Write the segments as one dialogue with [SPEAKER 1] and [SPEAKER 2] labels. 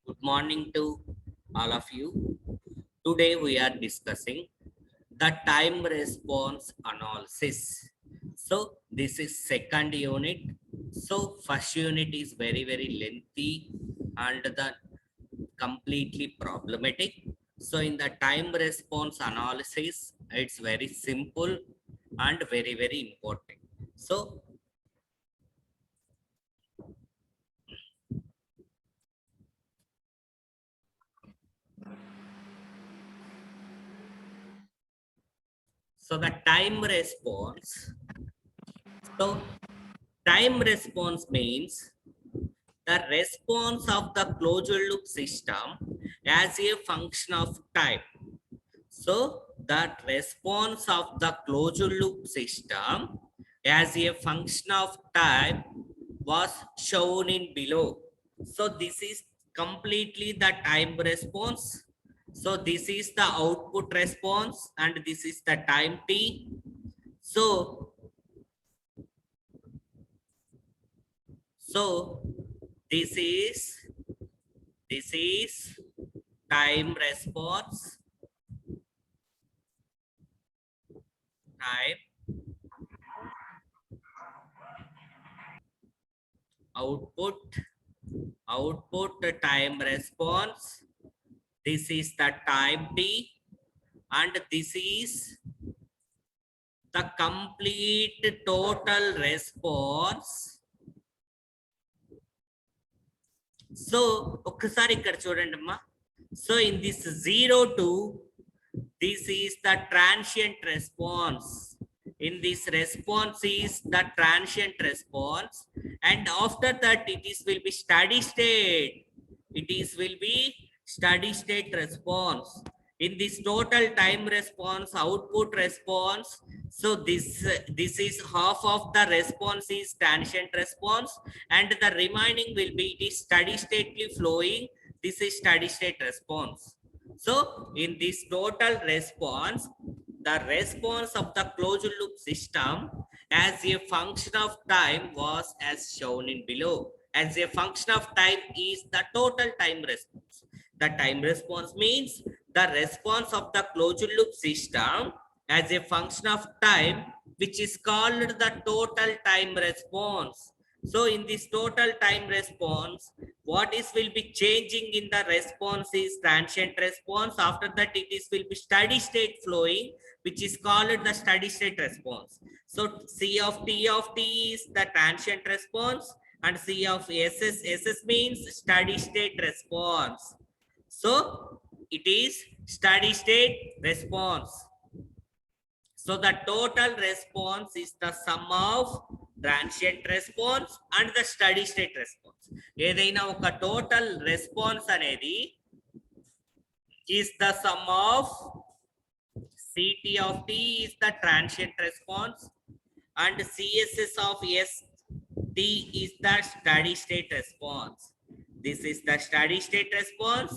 [SPEAKER 1] Good morning to all of you. Today we are discussing the time response analysis. So this is second unit. So first unit is very lengthy and the completely problematic. So in the time response analysis, it's very simple and very important. So the time response. So time response means the response of the closed loop system as a function of time. So that response of the closed loop system as a function of time was shown in below. So this is completely the time response. So this is the output response and this is the time t. So so this is time response, time output, time response. This is the time t and this is the complete total response. So ఒక్కసారి ఇక్కడ చూడండి అమ్మా. So in this 0 to this is the transient response. In this response is the transient response, and after that it is will be steady state. It is will be steady state response. In this total time response, output response. So this is half of the response is transient response, and the remaining will be it is steady stately flowing. This is steady state response. So in this total response, the response of the closed loop system as a function of time was as shown in below. As a function of time is the total time response. The time response means the response of the closed loop system as a function of time, which is called the total time response. So in this total time response, what is will be changing in the response is transient response. After that it is will be steady state flowing, which is called the steady state response. So C of t is the transient response and C of ss means steady state response. So it is steady state response. So the total response is the sum of transient response and the steady state response. ఏదైనా ఒక total response అనేది is the sum of Ct of t is the transient response and Css of st is the steady state response. This is the steady state response.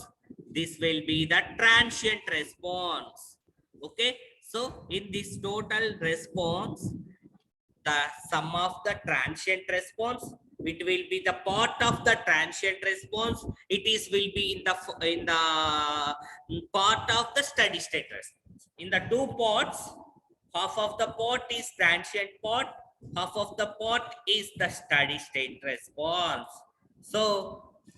[SPEAKER 1] This will be the transient response. Okay. So in this total response, the sum of the transient response, it will be the part of the transient response. It is will be in the part of the steady state response. In the two parts, half of the part is transient part, half of the part is the steady state response. So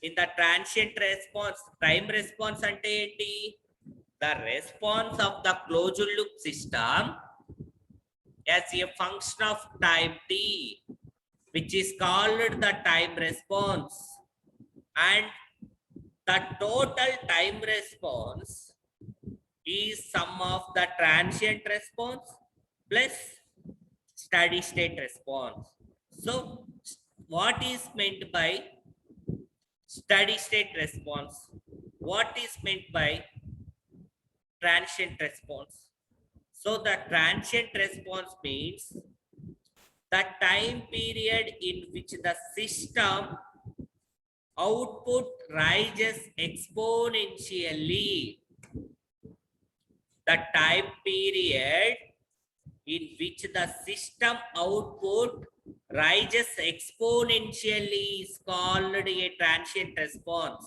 [SPEAKER 1] in the transient response, time response ante enti? The response of the closed loop system as a function of time t, which is called the time response, and the total time response is sum of the transient response plus steady state response. So what is meant by steady state response? What is meant by transient response? So the transient response means the time period in which the system output rises exponentially. The time period in which the system output rises exponentially is called a transient response.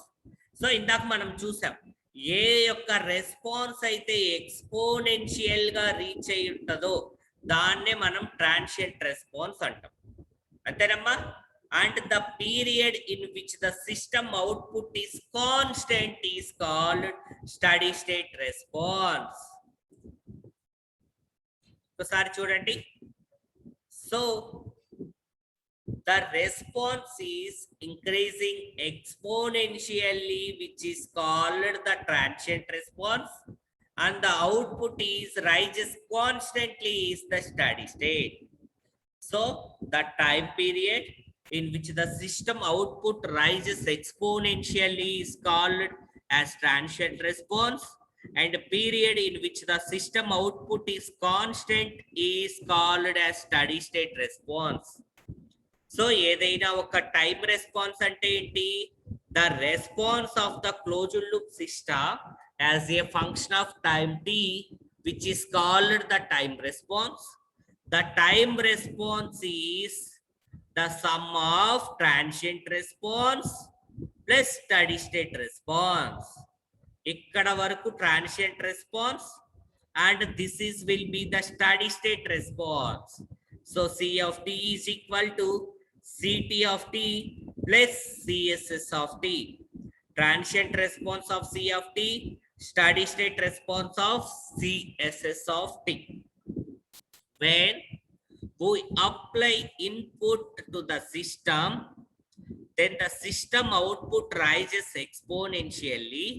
[SPEAKER 1] So ఇందాక మనం చూసాం ఏ యొక్క response అయితే exponential గా reach అయి ఉంటుందో దాన్నే మనం ట్రాన్సియంట్ రెస్పాన్స్ అంటాం. అంతేనమ్మా? And the period in which the system output is constant is called steady state response. ఒకసారి చూడండి. So the response is increasing exponentially, which is called the transient response, and the output is rises constantly is the steady state. So the time period in which the system output rises exponentially is called as transient response, and the period in which the system output is constant is called as steady state response. So ఏదైనా ఒక time response అంటే ఏంటి? The response of the closed loop system as a function of time t, which is called the time response. The time response is the sum of transient response plus steady state response. ఇక్కడ వరకు transient response, and this is will be the steady state response. So C of t is equal to Ct of t plus Css of t. Transient response of C of t, steady state response of Css of t. When we apply input to the system, then the system output rises exponentially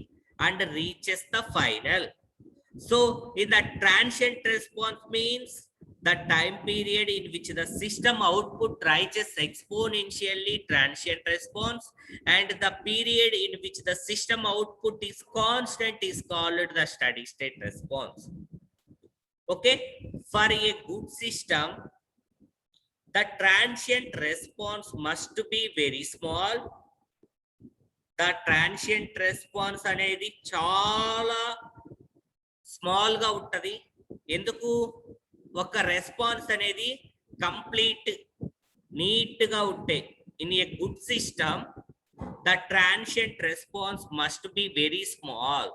[SPEAKER 1] and reaches the final. So in the transient response means the time period in which the system output rises exponentially, transient response, and the period in which the system output is constant is called the steady state response. Okay, for a good system, the transient response must be very small. The transient response అనేది చాలా small గా ఉంటది. ఎందుకు? ఒక response అనేది complete neat గా ఉంటే in a good system the transient response must be very small.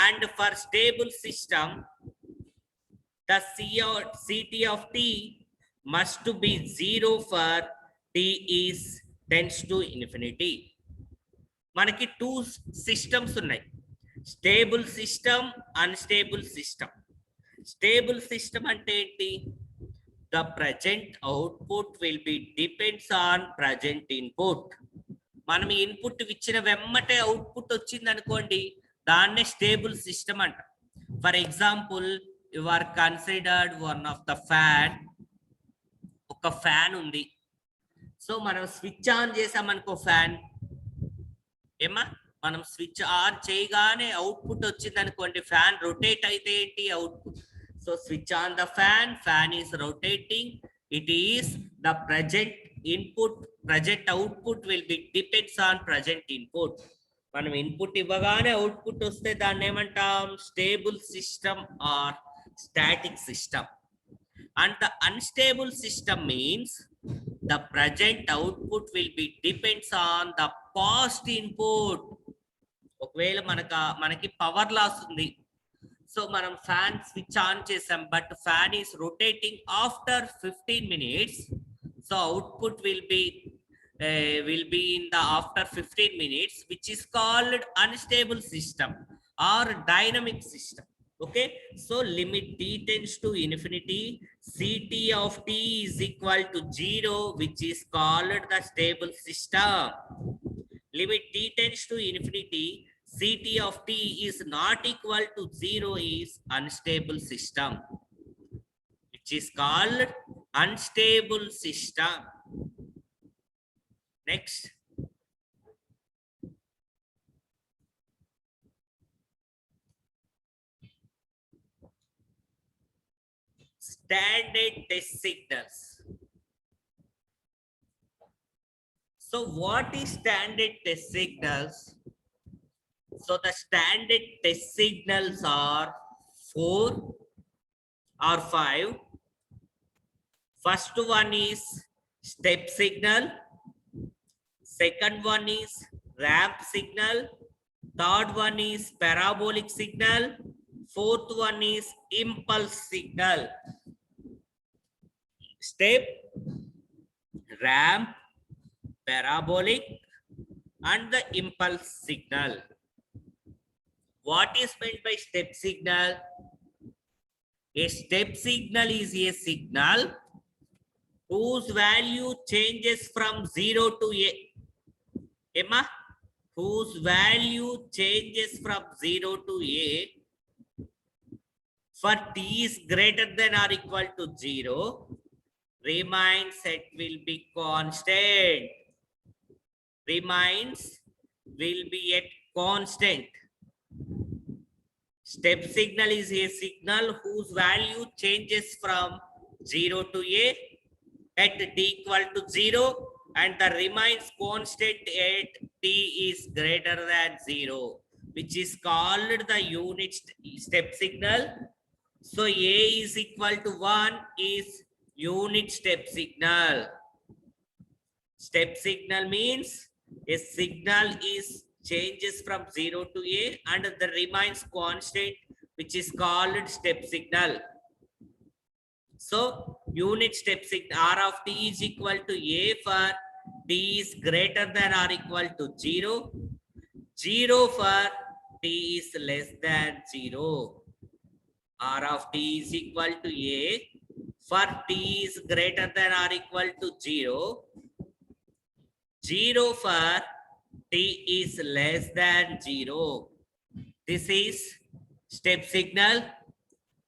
[SPEAKER 1] And for stable system the Ct of t must be 0 for t is tends to infinity. మనకి two systems ఉన్నాయి, stable system, unstable system. Stable system అంటే ఏంటి? The present output will be depends on present input. మనం input ఇచ్చిన వెమ్మటే output వచ్చింది అనుకోండి, దాన్నే స్టేబుల్ సిస్టమ్ అంట. For example, you are considered one of the fan. ఒక ఫ్యాన్ ఉంది. సో మనం స్విచ్ ఆన్ చేసామనుకో ఫ్యాన్, ఏమా మనం స్విచ్ ఆన్ చేయగానే అవుట్పుట్ వచ్చింది అనుకోండి, ఫ్యాన్ రొటేట్ అయితే ఏంటి output. So switch on the fan, fan is rotating, it is the present input, present output will be depends on present input. మనం ఇన్పుట్ ఇవ్వగానే అవుట్పుట్ వస్తే దాన్ని ఏమంటాం? Stable system or static system. And the unstable system means the present output will be depends on the past input. ఒకవేళ మనకి power loss ఉంది, so మనం fan switch on చేసాం, but fan is rotating after 15 minutes. So output will B in the after 15 minutes, which is called unstable system or dynamic system. Okay, so limit t tends to infinity, Ct of t is equal to 0, which is called the stable system. Limit t tends to infinity, Ct of t is not equal to 0 is unstable system, which is called unstable system. Next, standard test signals. So what is standard test signals? So the standard test signals are 4 or 5. First one is step signal, second one is ramp signal. Third one is parabolic signal. Fourth one is impulse signal. Step, ramp, parabolic, and the impulse signal. What is meant by step signal? A step signal is a signal whose value changes from 0 to A. Emma? Whose value changes from 0 to A for t is greater than or equal to 0, remains it will be constant. Remains will be at constant. Step signal is a signal whose value changes from 0 to A at t equal to 0 and the remains constant at t is greater than 0, which is called the unit step signal. So A is equal to 1 is unit step signal. Step signal means a signal is changes from 0 to A and the remains constant, which is called step signal. So unit step signal R of t is equal to A for t is greater than or equal to 0, 0 for t is less than 0. R of t is equal to A for t is greater than or equal to 0, 0 for t is less than 0. This is step signal.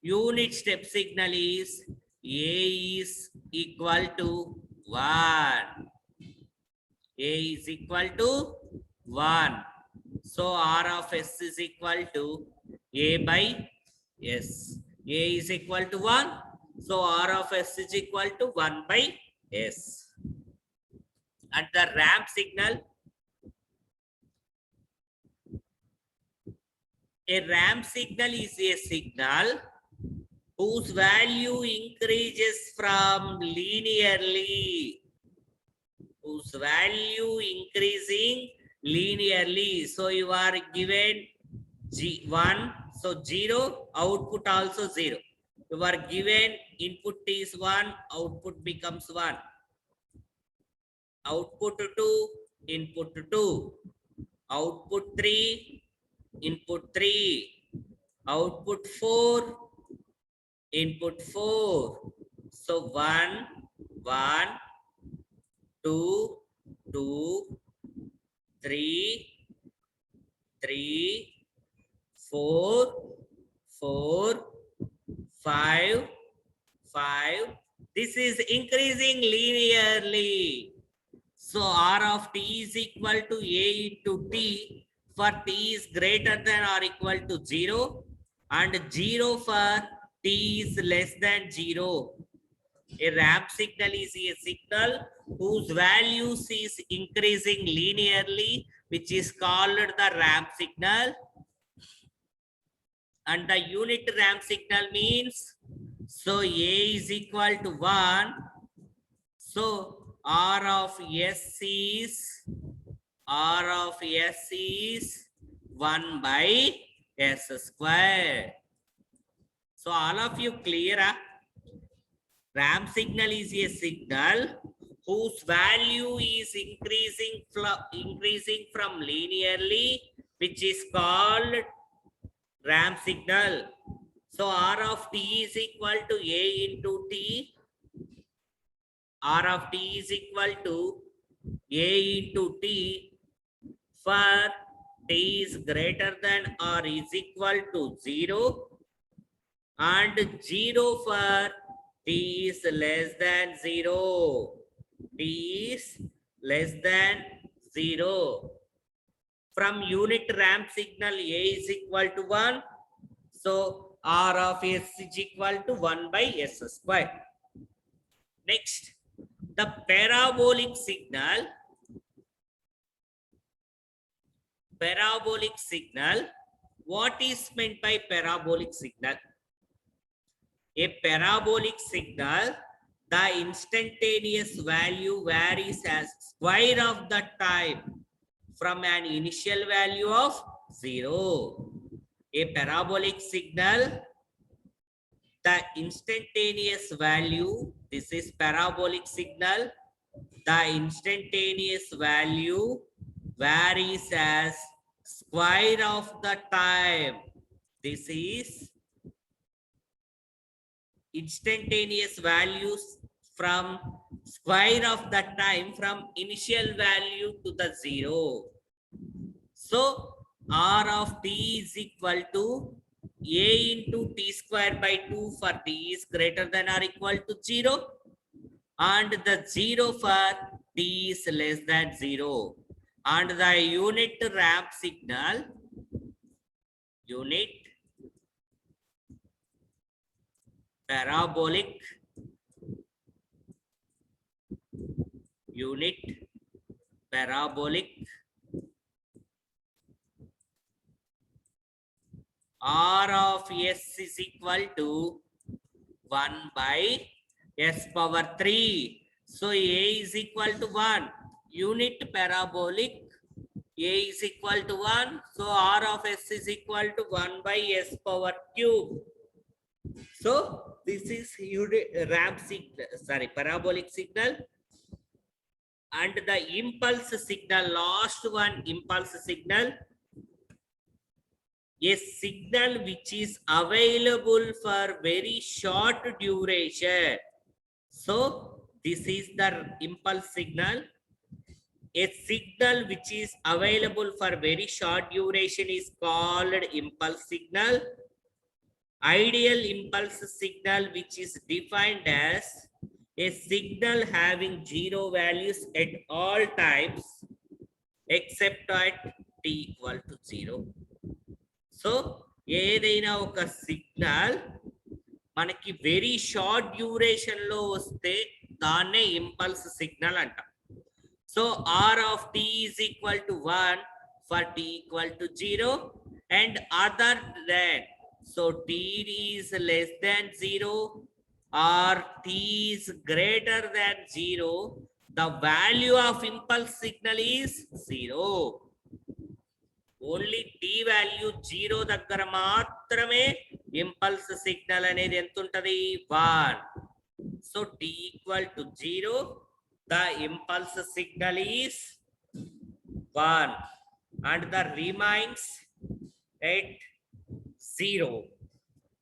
[SPEAKER 1] Unit step signal is A is equal to 1. A is equal to 1. So R of S is equal to A by S. A is equal to 1. So R of S is equal to 1 by S. And the ramp signal, a ramp signal is a signal whose value increases from linearly. Whose value increasing linearly. So you are given G1, so 0, output also 0. You are given input is 1, output becomes 1. Output 2, input 2. Output 3, input 3. Output 4, input 4. So 1, 1, 2, 2, 3, 3, 4, 4, 5, 5. This is increasing linearly. So R of t is equal to A into t for t is greater than or equal to 0 and 0 for t is less than 0. A ramp signal is a signal whose values is increasing linearly, which is called the ramp signal. And the unit ramp signal means, so A is equal to 1. So R of S is 1 by S square. So all of you clear? Ramp signal is a signal whose value is increasing from linearly, which is called ramp signal. So R of t is equal to A into t. R of t is equal to A into t for t is greater than or is equal to 0 and 0 for t is less than 0. T is less than 0. From unit ramp signal A is equal to 1. So R of S is equal to 1 by S square. Next, the parabolic signal. Parabolic signal. What is meant by parabolic signal? A parabolic signal, the instantaneous value varies as square of the time from an initial value of 0. A parabolic signal, the instantaneous value, this is parabolic signal, the instantaneous value varies as square of the time. This is instantaneous values from square of the time from initial value to the 0. So R of t is equal to a into t square by 2 for t is greater than or equal to 0, and the 0 for t is less than 0. And the unit ramp signal, unit parabolic, unit parabolic R of s is equal to 1 by s power 3. So a is equal to 1. Unit parabolic, a is equal to 1. So R of s is equal to 1 by s power cube. So this is unit ramp signal, sorry, parabolic signal. And the impulse signal, last one, impulse signal, a signal which is available for very short duration. So this is the impulse signal. A signal which is available for very short duration is called impulse signal. Ideal impulse signal, which is defined as a signal having 0 values at all times except at t equal to 0. So ఏదైనా ఒక signal మనకి very short duration లో వస్తే దాన్నే impulse signal అంటాం. So R of T is equal to 1 for T equal to 0 and other than, so T is less than 0 or t is greater than 0, the value of impulse signal is 0. Only T value 0 దగ్గర మాత్రమే impulse signal అనేది ఎంత ఉంటది, 1. So T equal to 0, the impulse signal is 1 and the remains at 0.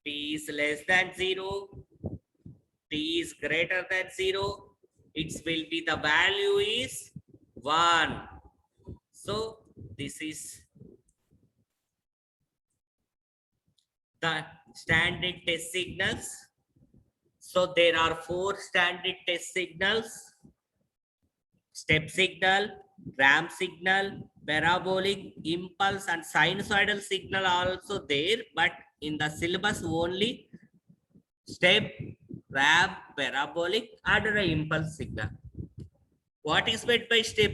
[SPEAKER 1] T is less than 0, t is greater than 0, it will be the value is 1. So this is the standard test signals. So there are 4 standard test signals: step signal, ramp signal, parabolic, impulse and sinusoidal signal also there, but in the syllabus only step, ramp, parabolic and the impulse signal. What is meant by step?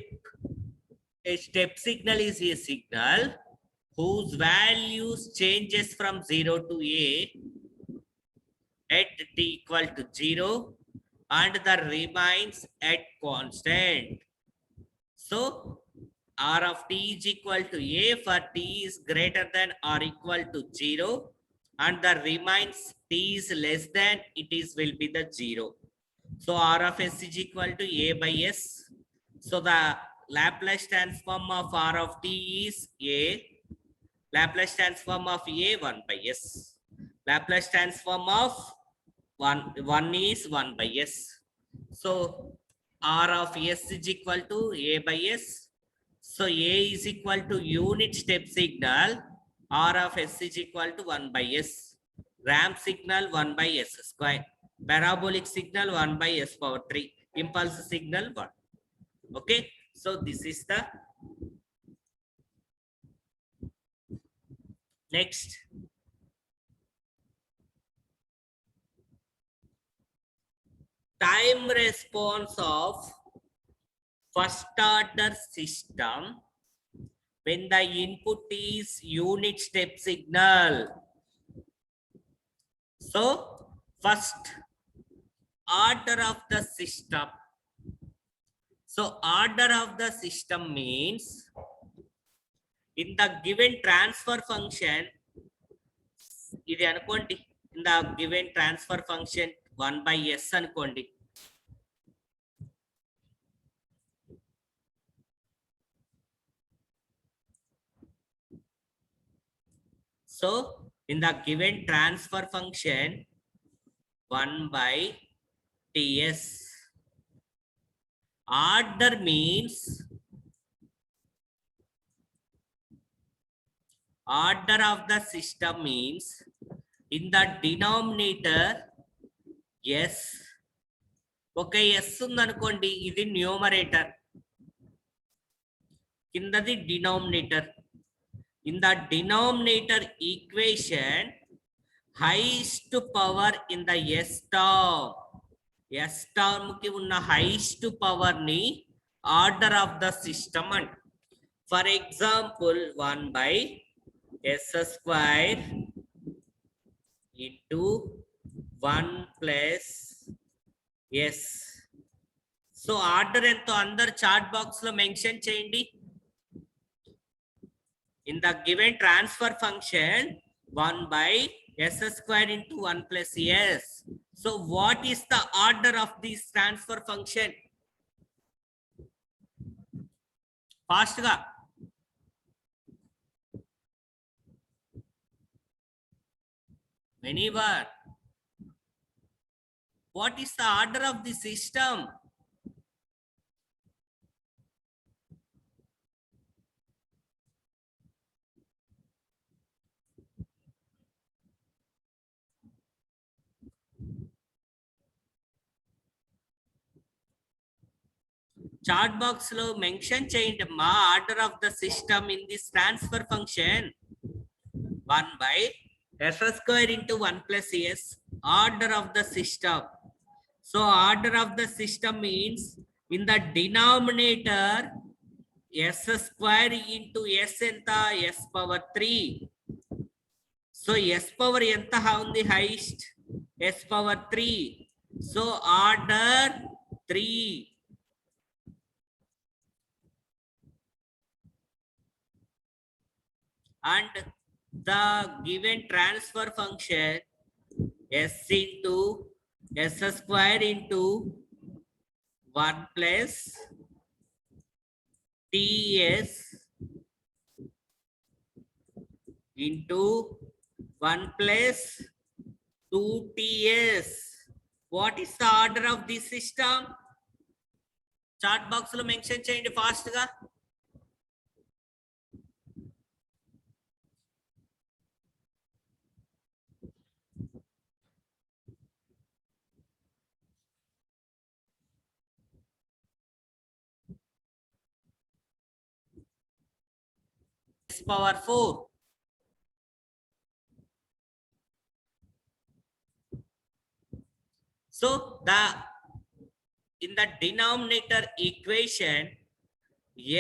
[SPEAKER 1] A step signal is a signal whose values changes from 0 to a at t equal to 0 and the remains at constant. So r of t is equal to a for t is greater than or equal to 0 and the remains t is less than, it is will be the 0. So r of s is equal to a by s. So the Laplace transform of r of t is a. Laplace transform of a 1 by s. Laplace transform of 1 is 1 by s. So r of s is equal to a by s. So a is equal to unit step signal. R of s is equal to 1 by s. Ramp signal 1 by s square. Parabolic signal 1 by s power 3. Impulse signal 1. Okay. So this is the next. Time response of first order system when the input is unit step signal. So first order of the system. So order of the system means in the given transfer function, ఇది అనుకోండి, in the given transfer function 1 by s అనుకోండి. So in the given transfer function 1 by ts, order means order of the system means in the denominator s, ఒక s ఉందనుకోండి, ఇది numerator, కిందది denominator. In the denominator equation, highest power in the s term, s term ki unna highest power ni order of the system and, for example 1 by s square into 1 plus s. So order ento అందరు chat box లో mention చేయండి. In the given transfer function 1 by s square into 1 plus s. So what is the order of this transfer function? Fast ga. Anyone? What is the order of the system? Chart box lo mention cheyandi ma order of the system in this transfer function 1 by s square into 1 plus s, order of the system. So order of the system means in the denominator s square into s enta s power 3. So s power enta undi highest, s power 3. So order 3. And the given transfer function s into s square into 1 plus ts into 1 plus 2ts. What is the order of this system? Chart box lo mention cheyandi fast ga. S power 4. So the in the denominator equation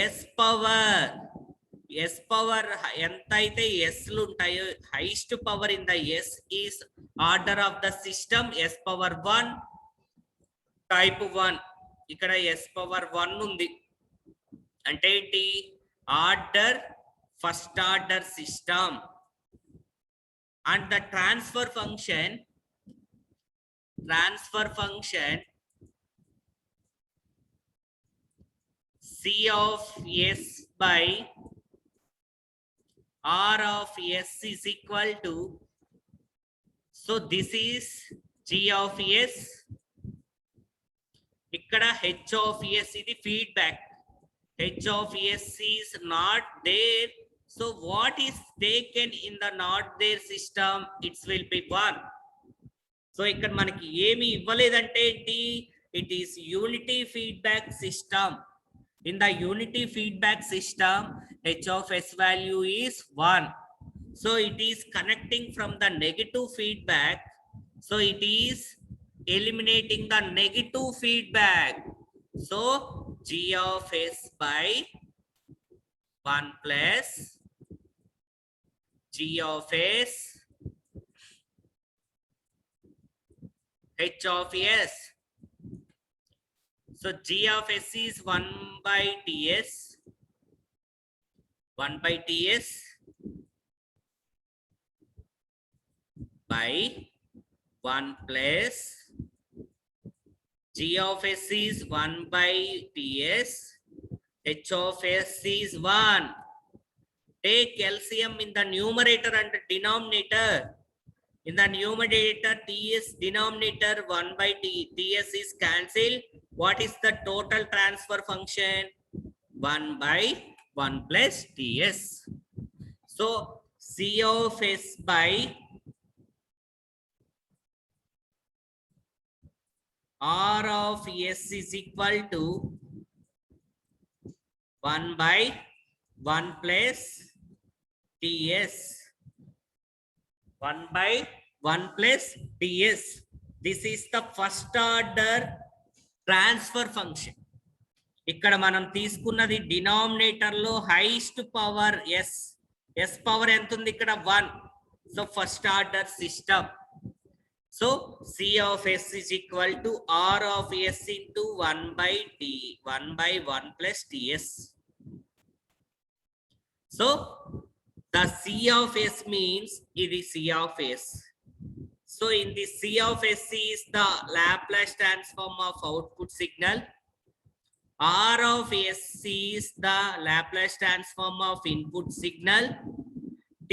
[SPEAKER 1] s power enta aithe s lu untayo, highest power in the s is order of the system s power 1 type 1. ikkada s power 1 undi ante enti order first order system. And the transfer function c of s by r of s is equal to, so this is g of s, ikkada h of s idi feedback, h of s is not there. So what is taken in the not there system? It will be 1. So ఇక్కడ మనకి ఏమి ఇవ్వలేదంటే ఏంటి, it is unity feedback system. In the unity feedback system h of s value is 1. So it is connecting from the negative feedback, so it is eliminating the negative feedback. So g of s by 1 plus g of s h of s. So g of s is 1 by ts 1 by Ts by 1 plus G of S is 1 by Ts, H of S is 1. Take LCM in the numerator and denominator. In the numerator, Ts denominator 1 by Ts is cancelled. What is the total transfer function? 1 by 1 plus Ts. So C of S by R of S is equal to 1 by 1 plus Ts. 1 by 1 plus Ts. This is the first order transfer function. ఇక్కడ మనం తీసుకున్నది denominator లో highest power S. S power ఎంత ఉంది ఇక్కడ 1. So first order system. సో C of S is equal to R of S into 1 by 1 plus Ts. So the C of S means ఇది C of S. So in the C of S is the Laplace transform of output signal. R of S is the Laplace transform of input signal. T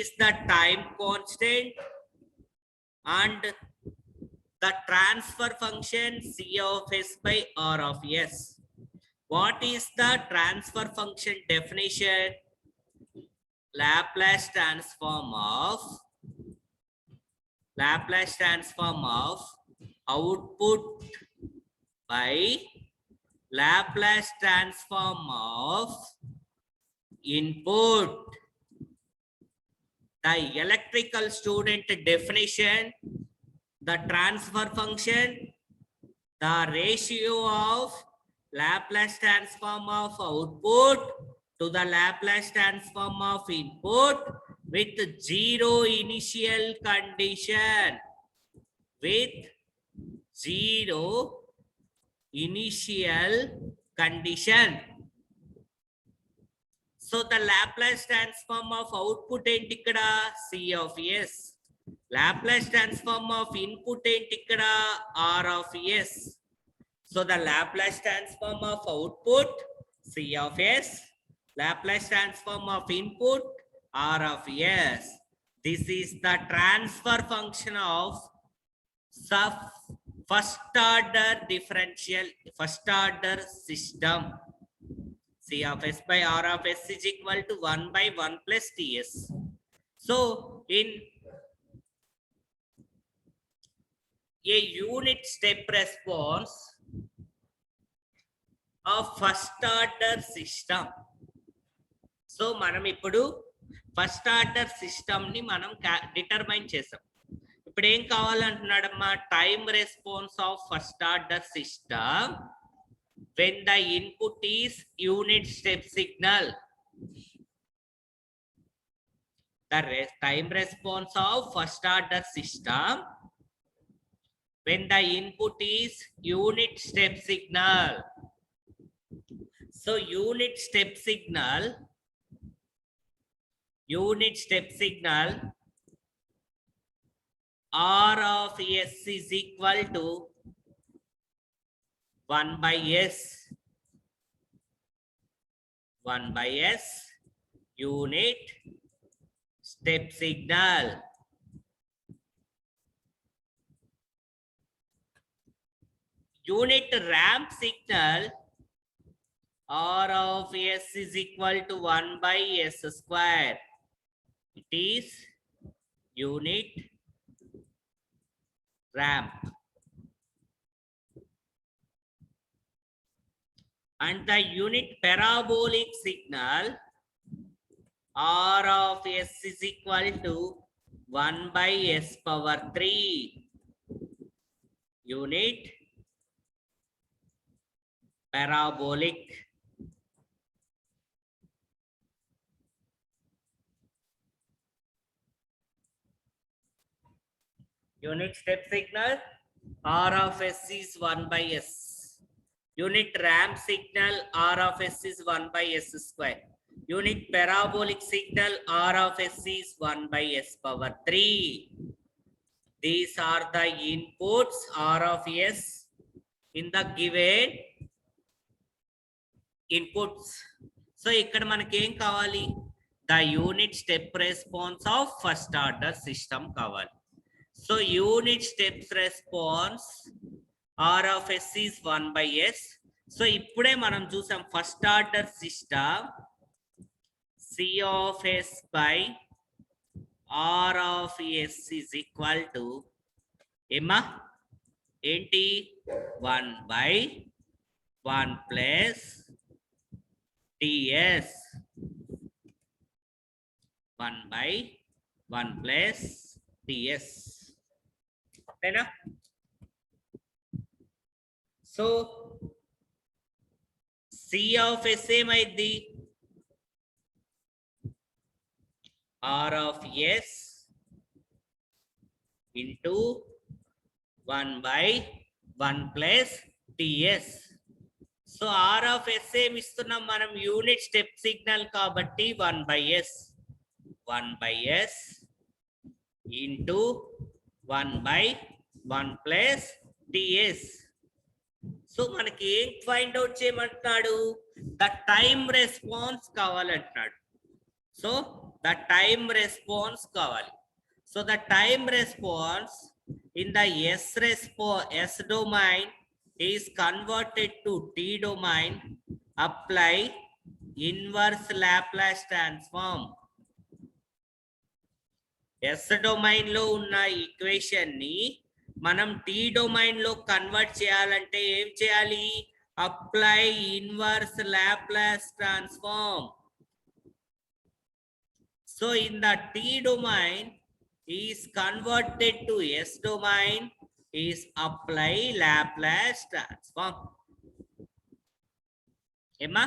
[SPEAKER 1] is the time constant. And the transfer function C of S by R of S. What is the transfer function definition? Laplace transform of output by Laplace transform of input. The electrical student definition, the transfer function, the ratio of Laplace transform of output to the Laplace transform of input with zero initial condition. With zero initial condition. So the Laplace transform of output enti ikkada C of S. Laplace transform of input enti ikkada R of S. So the Laplace transform of output C of S. Laplace transform of input R of S. This is the transfer function of first order differential, first order system. C of S by R of S is equal to 1 by 1 plus Ts. So in a unit step response of first order system. So మనం ఇప్పుడు first order system ని మనం determine చేసాం. ఇప్పుడు ఏం కావాలంటున్నాడమ్మా? Time response of first order system when the input is unit step signal. The time response of first order system when the input is unit step signal. So unit step signal R of S is equal to 1 by S. 1 by S unit step signal. Unit ramp signal R of S is equal to 1 by S square. It is unit ramp. And the unit parabolic signal R of S is equal to 1 by S power 3. Unit parabolic. Unit step signal R of S is 1 by S. Unit ramp signal R of S is 1 by S square. Unit parabolic signal R of S is 1 by S power 3. These are the inputs R of S in the given inputs. So ikkada manaki em kavali? The unit step response of first order system kavali. So unit steps response R of S is 1 by S. So ippude manam chusam first order system C of S by R of S is equal to Emma enti 1 by 1 plus TS 1 by 1 plus TS. Okay, na? So C of S ఏమైంది R of S into 1 by 1 plus TS. So R of S ఏమి ఇస్తున్నాం మనం unit step signal కాబట్టి 1 by S 1 by S into 1 by 1 plus TS. So మనకి ఏం find out చేయమంటున్నాడు the time response కావాలంటున్నాడు. So the time response కావాలి. So the time response in the S domain is converted to T domain. Apply inverse Laplace transform. S domain లో ఉన్న equation ని మనం T domain లో convert చేయాలంటే ఏం చేయాలి apply inverse Laplace transform. So in the T domain is converted to S domain is apply Laplace transform. Emma?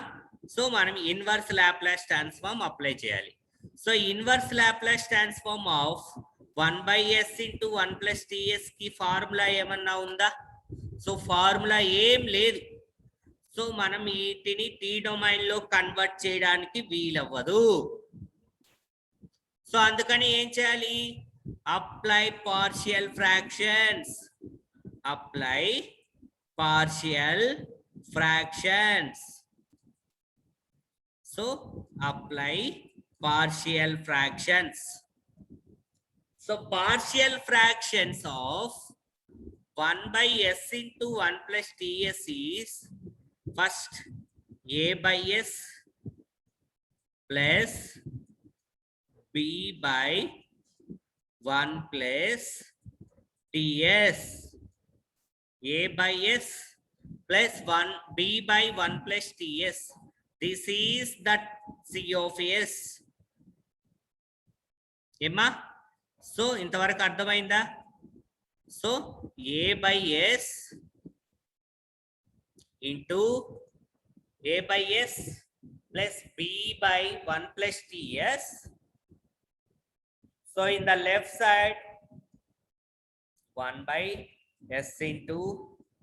[SPEAKER 1] So manam inverse Laplace transform apply cheyali. So inverse Laplace transform of 1 by S into 1 plus TS ki formula emanna unda? So formula em లేదు. So మనం వీటిని T domain లో convert చేయడానికి వీలవ్వదు. So అందుకని ఏం చేయాలి apply partial fractions. Apply partial fractions. So apply partial fractions. So partial fractions of 1 by S into 1 plus TS is first A by S plus B by 1 plus TS. A by S plus 1 B by 1 plus TS. This is the C of S. Emma? So ఇంతవరకు అర్థమైందా? So A by S into A by S plus B by 1 plus TS. So in the left side 1 by S into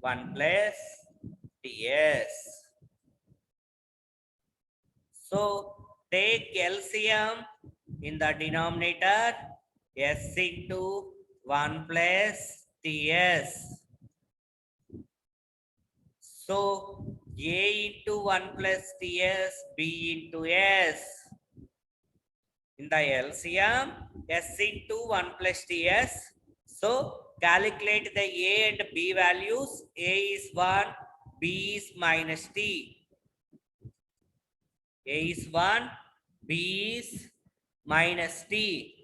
[SPEAKER 1] 1 plus TS. So take LCM in the denominator S into 1 plus TS. So A into 1 plus TS, B into S. In the LCM S into 1 plus TS. So calculate the A and B values. A is 1, B is minus T. A is 1, B is minus T.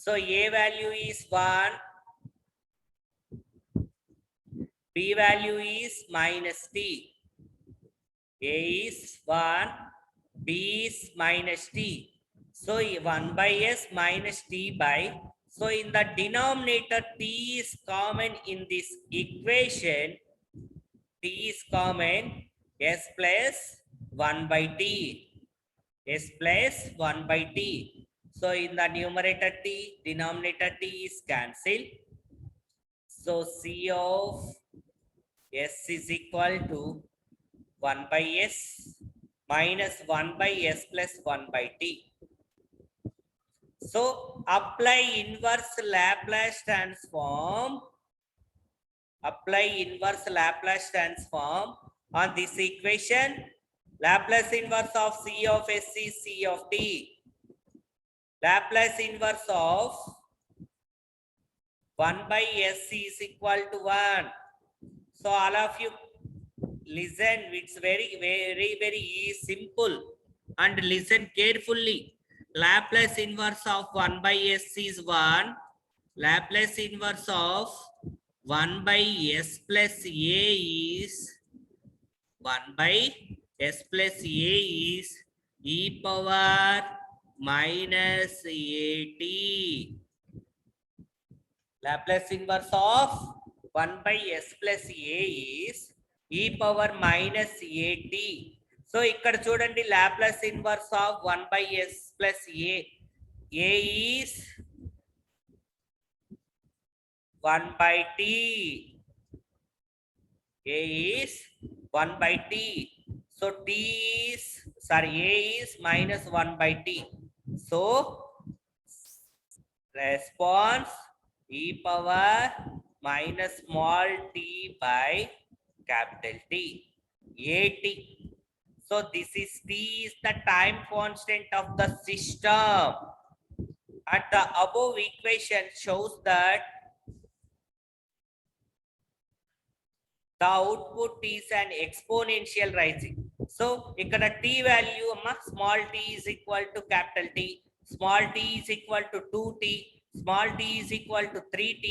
[SPEAKER 1] So A value is 1, B value is minus T. A is 1, B is minus T. So 1 by S minus T by. So in the denominator T is common in this equation. T is common. s plus 1 by t, s plus 1 by t. So in the numerator t, denominator t is cancelled. So c of s is equal to 1 by s minus 1 by s plus 1 by t. So apply inverse Laplace transform. Apply inverse Laplace transform on this equation. Laplace inverse of c of s is c of t. Laplace inverse of 1 by s is equal to 1. So all of you listen, it's very simple, and listen carefully. Laplace inverse of 1 by s is 1. Laplace inverse of 1 by s plus a is 1 by s plus a is e power minus at. Laplace inverse of 1 by s plus a is e power minus at. So ikkada chudandi, Laplace inverse of 1 by s plus a is 1 by t. A is 1 by t. So t is, sorry, a is minus 1 by t. So response e power minus small t by capital T, at. So this is t is the time constant of the system. And the above equation shows that the output is an exponential rising. So ikkada t value small t is equal to capital T, small t is equal to 2t, small t is equal to 3t,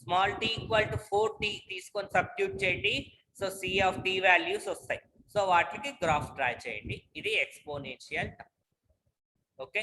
[SPEAKER 1] small t equal to 4t తీసుకొని substitute చేయండి. So c of t values వస్తాయి. So వాటికి graph draw చేయండి. ఇది exponential term. Okay.